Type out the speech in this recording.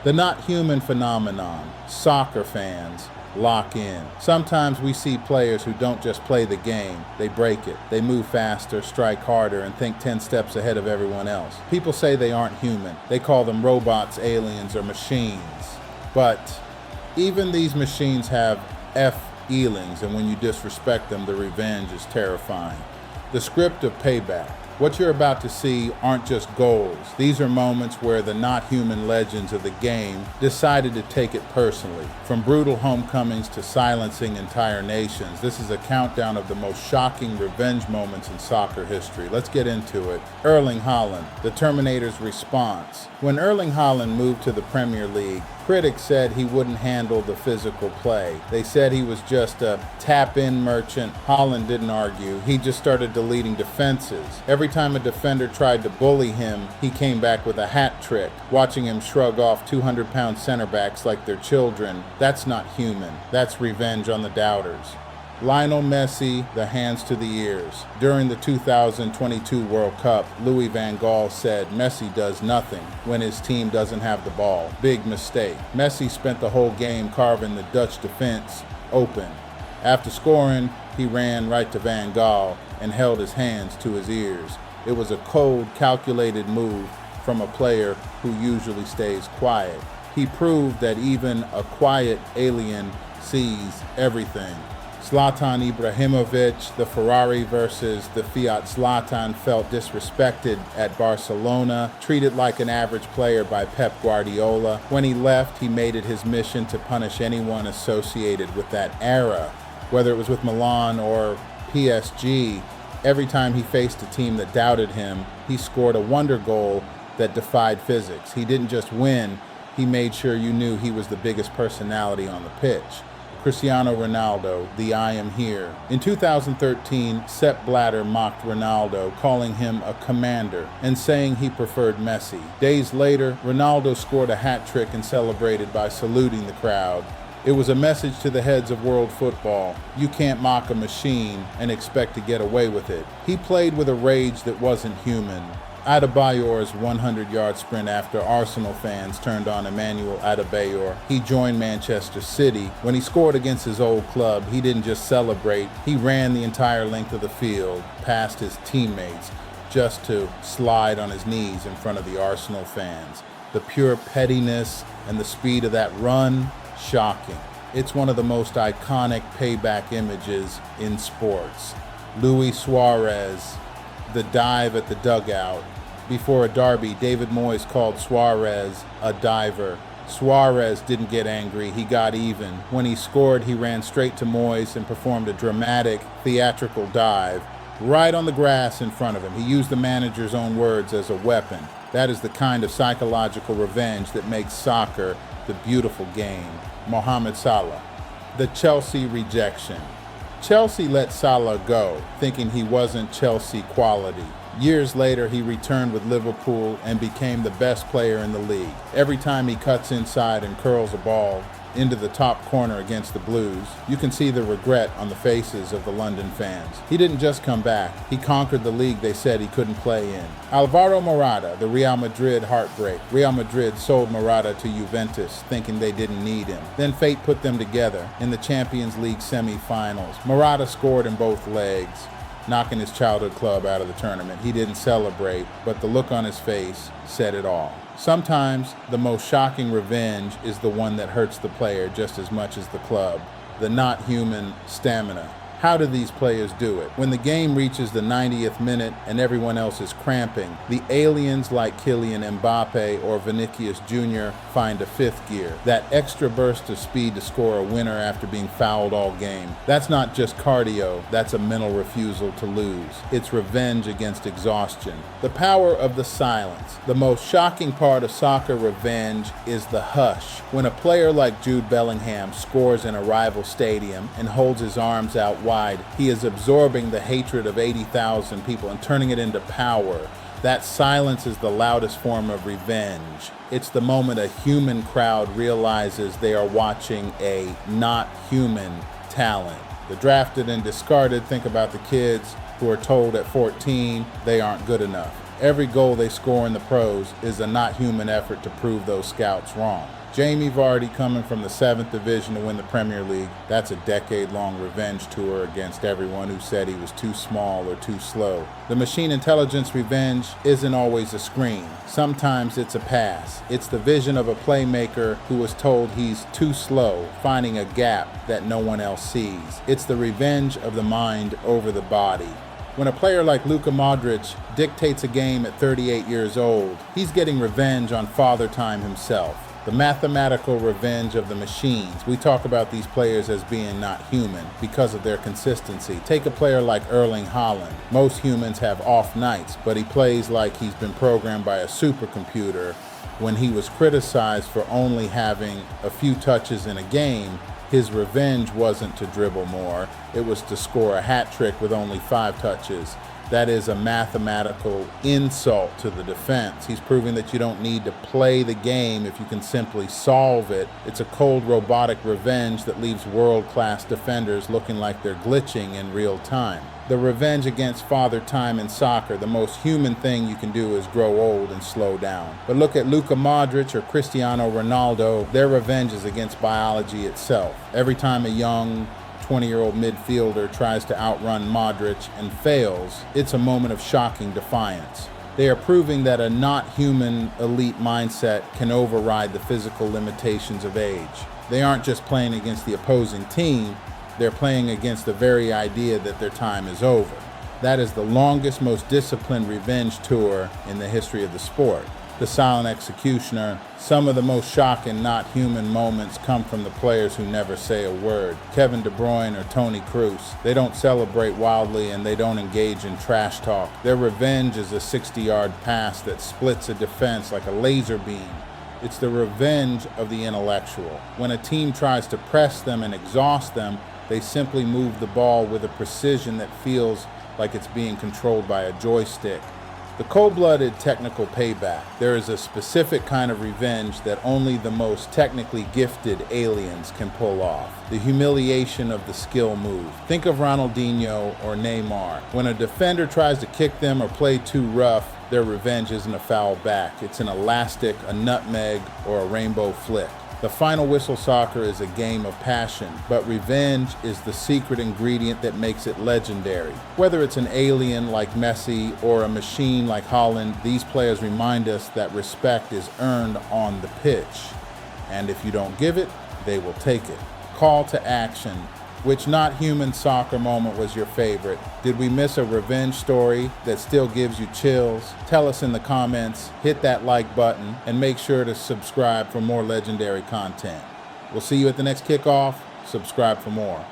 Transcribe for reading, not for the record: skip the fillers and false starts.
The not human phenomenon, soccer fans, lock in. Sometimes we see players who don't just play the game, they break it. They move faster, strike harder, and think 10 steps ahead of everyone else. People say they aren't human. They call them robots, aliens, or machines. But even these machines have feelings, and when you disrespect them, the revenge is terrifying. The script of Payback. What you're about to see aren't just goals. These are moments where the not human legends of the game decided to take it personally. From brutal homecomings to silencing entire nations, this is a countdown of the most shocking revenge moments in soccer history. Let's get into it. Erling Haaland, the Terminator's response. When Erling Haaland moved to the Premier League, critics said he wouldn't handle the physical play. They said he was just a tap-in merchant. Haaland didn't argue. He just started deleting defenses. Every time a defender tried to bully him, he came back with a hat trick. Watching him shrug off 200-pound center backs like they're children, that's not human. That's revenge on the doubters. Lionel Messi, the hands to the ears. During the 2022 World Cup, Louis van Gaal said Messi does nothing when his team doesn't have the ball. Big mistake. Messi spent the whole game carving the Dutch defense open. After scoring, he ran right to Van Gaal and held his hands to his ears. It was a cold, calculated move from a player who usually stays quiet. He proved that even a quiet alien sees everything. Zlatan Ibrahimovic, the Ferrari versus the Fiat Zlatan, felt disrespected at Barcelona, treated like an average player by Pep Guardiola. When he left, he made it his mission to punish anyone associated with that era. Whether it was with Milan or PSG, every time he faced a team that doubted him, he scored a wonder goal that defied physics. He didn't just win, he made sure you knew he was the biggest personality on the pitch. Cristiano Ronaldo, the I am here. In 2013, Sepp Blatter mocked Ronaldo, calling him a commander and saying he preferred Messi. Days later, Ronaldo scored a hat trick and celebrated by saluting the crowd. It was a message to the heads of world football. You can't mock a machine and expect to get away with it. He played with a rage that wasn't human. Adebayor's 100-yard sprint after Arsenal fans turned on Emmanuel Adebayor. He joined Manchester City. When he scored against his old club, he didn't just celebrate. He ran the entire length of the field, past his teammates, just to slide on his knees in front of the Arsenal fans. The pure pettiness and the speed of that run, shocking. It's one of the most iconic payback images in sports. Luis Suarez, the dive at the dugout. Before a derby, David Moyes called Suarez a diver. Suarez didn't get angry, he got even. When he scored, he ran straight to Moyes and performed a dramatic, theatrical dive right on the grass in front of him. He used the manager's own words as a weapon. That is the kind of psychological revenge that makes soccer the beautiful game. Mohamed Salah. The Chelsea rejection. Chelsea let Salah go, thinking he wasn't Chelsea quality. Years later, he returned with Liverpool and became the best player in the league. Every time he cuts inside and curls a ball into the top corner against the Blues, you can see the regret on the faces of the London fans. He didn't just come back, he conquered the league they said he couldn't play in. Alvaro Morata, the Real Madrid heartbreak. Real Madrid sold Morata to Juventus, thinking they didn't need him. Then fate put them together in the Champions League semi-finals. Morata scored in both legs, knocking his childhood club out of the tournament. He didn't celebrate, but the look on his face said it all. Sometimes the most shocking revenge is the one that hurts the player just as much as the club. The not human stamina. How do these players do it? When the game reaches the 90th minute and everyone else is cramping, the aliens like Kylian Mbappe or Vinicius Jr. find a fifth gear. That extra burst of speed to score a winner after being fouled all game. That's not just cardio, that's a mental refusal to lose. It's revenge against exhaustion. The power of the silence. The most shocking part of soccer revenge is the hush. When a player like Jude Bellingham scores in a rival stadium and holds his arms out wide, he is absorbing the hatred of 80,000 people and turning it into power. That silence is the loudest form of revenge. It's the moment a human crowd realizes they are watching a not human talent. The drafted and discarded, think about the kids who are told at 14 they aren't good enough. Every goal they score in the pros is a not human effort to prove those scouts wrong. Jamie Vardy coming from the 7th Division to win the Premier League, that's a decade-long revenge tour against everyone who said he was too small or too slow. The machine intelligence revenge isn't always a screen. Sometimes it's a pass. It's the vision of a playmaker who was told he's too slow, finding a gap that no one else sees. It's the revenge of the mind over the body. When a player like Luka Modric dictates a game at 38 years old, he's getting revenge on Father Time himself. The mathematical revenge of the machines. We talk about these players as being not human because of their consistency. Take a player like Erling Haaland. Most humans have off nights, but he plays like he's been programmed by a supercomputer. When he was criticized for only having a few touches in a game, his revenge wasn't to dribble more, it was to score a hat trick with only 5 touches. That is a mathematical insult to the defense. He's proving that you don't need to play the game if you can simply solve it. It's a cold robotic revenge that leaves world-class defenders looking like they're glitching in real time. The revenge against Father Time in soccer, the most human thing you can do is grow old and slow down. But look at Luka Modric or Cristiano Ronaldo, their revenge is against biology itself. Every time a young 20-year-old midfielder tries to outrun Modric and fails, it's a moment of shocking defiance. They are proving that a not human elite mindset can override the physical limitations of age. They aren't just playing against the opposing team, they're playing against the very idea that their time is over. That is the longest, most disciplined revenge tour in the history of the sport. The silent executioner. Some of the most shocking, not human moments come from the players who never say a word. Kevin De Bruyne or Toni Kroos. They don't celebrate wildly and they don't engage in trash talk. Their revenge is a 60-yard pass that splits a defense like a laser beam. It's the revenge of the intellectual. When a team tries to press them and exhaust them, they simply move the ball with a precision that feels like it's being controlled by a joystick. The cold-blooded technical payback. There is a specific kind of revenge that only the most technically gifted aliens can pull off. The humiliation of the skill move. Think of Ronaldinho or Neymar. When a defender tries to kick them or play too rough, their revenge isn't a foul back. It's an elastic, a nutmeg, or a rainbow flick. The final whistle soccer is a game of passion, but revenge is the secret ingredient that makes it legendary. Whether it's an alien like Messi or a machine like Haaland, these players remind us that respect is earned on the pitch. And if you don't give it, they will take it. Call to action. Which not human soccer moment was your favorite? Did we miss a revenge story that still gives you chills? Tell us in the comments, hit that like button, and make sure to subscribe for more legendary content. We'll see you at the next kickoff. Subscribe for more.